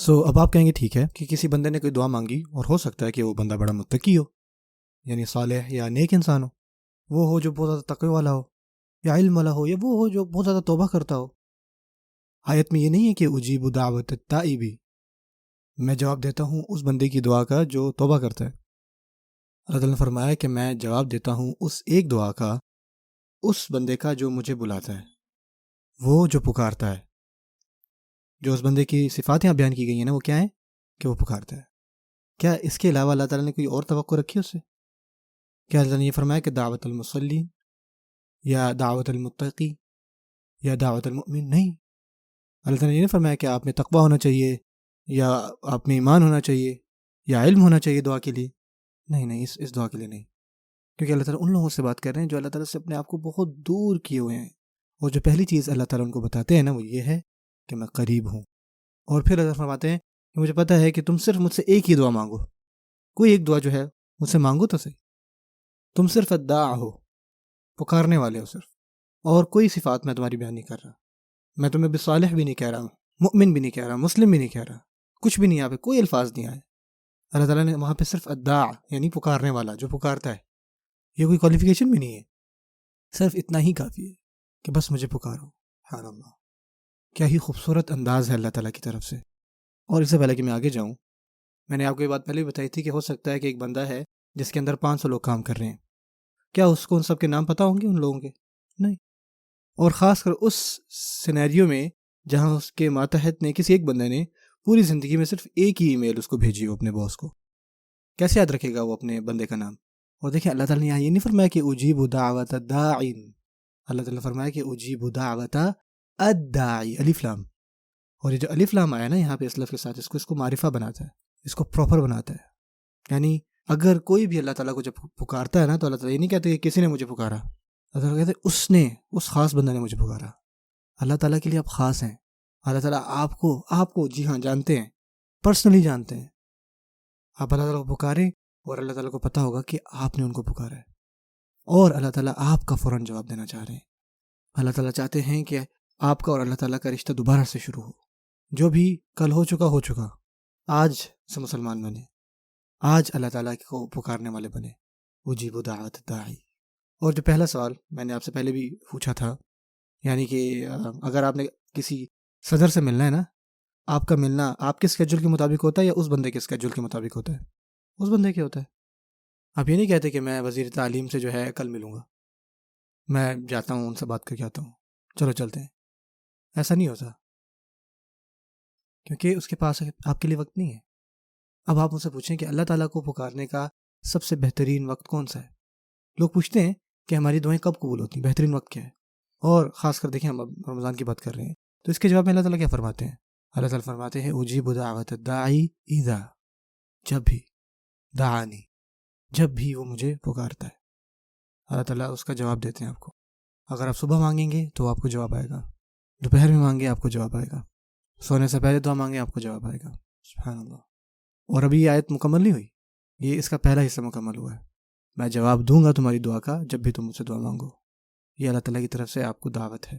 اب آپ کہیں گے ٹھیک ہے کہ کسی بندے نے کوئی دعا مانگی اور ہو سکتا ہے کہ وہ بندہ بڑا متقی ہو، یعنی صالح یا نیک انسان ہو، وہ ہو جو بہت زیادہ تقوی والا ہو، یا علم والا ہو، یا وہ ہو جو بہت زیادہ توبہ کرتا ہو۔ آیت میں یہ نہیں ہے کہ اجیب دعوت التائبی، میں جواب دیتا ہوں اس بندے کی دعا کا جو توبہ کرتا ہے۔ اللہ تعالیٰ نے فرمایا کہ میں جواب دیتا ہوں اس ایک دعا کا، اس بندے کا جو مجھے بلاتا ہے، وہ جو پکارتا ہے۔ جو اس بندے کی صفات یہاں بیان کی گئی ہیں نا، وہ کیا ہیں؟ کہ وہ پکارتا ہے۔ کیا اس کے علاوہ اللہ تعالیٰ نے کوئی اور توقع رکھی اس سے؟ کیا اللہ نے یہ فرمایا کہ دعوت المصلین یا دعوت المتقی یا دعوت المؤمن؟ نہیں، اللہ تعالیٰ نے یہ نہیں فرمایا کہ آپ میں تقویٰ ہونا چاہیے یا آپ میں ایمان ہونا چاہیے یا علم ہونا چاہیے دعا کے لیے۔ نہیں، اس دعا کے لیے نہیں، کیونکہ اللہ تعالیٰ ان لوگوں سے بات کر رہے ہیں جو اللہ تعالیٰ سے اپنے آپ کو بہت دور کیے ہوئے ہیں، اور جو پہلی چیز اللہ تعالیٰ ان کو بتاتے ہیں نا، وہ یہ ہے کہ میں قریب ہوں۔ اور پھر اللہ فرماتے ہیں کہ مجھے پتہ ہے کہ تم صرف مجھ سے ایک ہی دعا مانگو، کوئی ایک دعا جو ہے مجھ سے مانگو تو صحیح، تم صرف الداع ہو، پکارنے والے ہو صرف، اور کوئی صفات میں تمہاری بیان نہیں کر رہا۔ میں تمہیں بصالح بھی نہیں کہہ رہا ہوں، مؤمن بھی نہیں کہہ رہا، مسلم بھی نہیں کہہ رہا، کچھ بھی نہیں، یہاں پہ کوئی الفاظ نہیں آئے۔ اللہ تعالیٰ نے وہاں پہ صرف الداع یعنی پکارنے والا، جو پکارتا ہے، یہ کوئی کوالیفیکیشن بھی نہیں ہے، صرف اتنا ہی کافی ہے کہ بس مجھے پکارو۔ سبحان اللہ، کیا ہی خوبصورت انداز ہے اللہ تعالیٰ کی طرف سے۔ اور اس سے پہلے کہ میں آگے جاؤں، میں نے آپ کو یہ بات پہلے بھی بتائی تھی کہ ہو سکتا ہے کہ ایک بندہ ہے جس کے اندر 500 لوگ کام کر رہے ہیں، کیا اس کو ان سب کے نام پتہ ہوں گے ان لوگوں کے؟ نہیں۔ اور خاص کر اس سینیریو میں جہاں اس کے ماتحت نے، کسی ایک بندے نے پوری زندگی میں صرف ایک ہی ای میل اس کو بھیجی ہو اپنے باس کو، کیسے یاد رکھے گا وہ اپنے بندے کا نام؟ اور دیکھیں اللہ تعالیٰ نے یہاں یہ نہیں فرمایا کہ اجیب دعوت الداعین، اللہ تعالیٰ نے فرمایا کہ اجیب دعوت الداعی، الف لام۔ اور یہ جو الف لام آیا نا یہاں پہ اس لفظ کے ساتھ، اس کو معرفہ بناتا ہے، اس کو پراپر بناتا ہے۔ یعنی اگر کوئی بھی اللہ تعالیٰ کو جب پکارتا ہے نا، تو اللہ تعالیٰ یہ نہیں کہتے کہ کسی نے مجھے پکارا، اللہ تعالیٰ کہتے ہیں اس نے، اس خاص بندہ نے مجھے پکارا۔ اللہ تعالیٰ کے لیے آپ خاص ہیں، اللہ تعالیٰ آپ کو جی ہاں جانتے ہیں، پرسنلی جانتے ہیں۔ آپ اللہ تعالیٰ کو پکاریں اور اللہ تعالیٰ کو پتہ ہوگا کہ آپ نے ان کو پکارا ہے، اور اللہ تعالیٰ آپ کا فوراً جواب دینا چاہ رہے ہیں۔ اللہ تعالیٰ چاہتے ہیں کہ آپ کا اور اللہ تعالیٰ کا رشتہ دوبارہ سے شروع ہو، جو بھی کل ہو چکا، آج سے مسلمان بنے، آج اللہ تعالیٰ کو پکارنے والے بنے۔ اجیب دعوت الداعی۔ اور جو پہلا سوال میں نے آپ سے پہلے بھی پوچھا تھا، یعنی کہ اگر آپ نے کسی صدر سے ملنا ہے نا، آپ کا ملنا آپ کے اسکیجول کے مطابق ہوتا ہے یا اس بندے کے اسکیجول کے مطابق ہوتا ہے؟ اس بندے کے ہوتا ہے۔ آپ یہ نہیں کہتے کہ میں وزیر تعلیم سے جو ہے کل ملوں گا، میں جاتا ہوں ان سے بات کر کے آتا ہوں، چلو چلتے ہیں۔ ایسا نہیں ہوتا، کیونکہ اس کے پاس آپ کے لیے وقت نہیں ہے۔ اب آپ ان سے پوچھیں کہ اللہ تعالیٰ کو پکارنے کا سب سے بہترین وقت کون سا ہے؟ لوگ پوچھتے ہیں کہ ہماری دعائیں کب قبول ہوتی ہیں، بہترین وقت کیا ہے؟ اور خاص کر دیکھیں ہم اب رمضان کی بات کر رہے ہیں، تو اس کے جواب میں اللہ تعالیٰ کیا فرماتے ہیں؟ اللہ تعالیٰ فرماتے ہیں اجیب دعوت الداعی اذا، جب بھی، دعانی، جب بھی وہ مجھے پکارتا ہے، اللہ تعالیٰ اس کا جواب دیتے ہیں آپ کو۔ اگر آپ صبح مانگیں گے تو آپ کو جواب آئے گا، دوپہر میں مانگے آپ کو جواب آئے گا، سونے سے پہلے دعا مانگے آپ کو جواب آئے گا۔ سبحان اللہ۔ اور ابھی یہ آیت مکمل نہیں ہوئی، یہ اس کا پہلا حصہ مکمل ہوا ہے۔ میں جواب دوں گا تمہاری دعا کا جب بھی تم مجھ سے دعا مانگو، یہ اللہ تعالیٰ کی طرف سے آپ کو دعوت ہے۔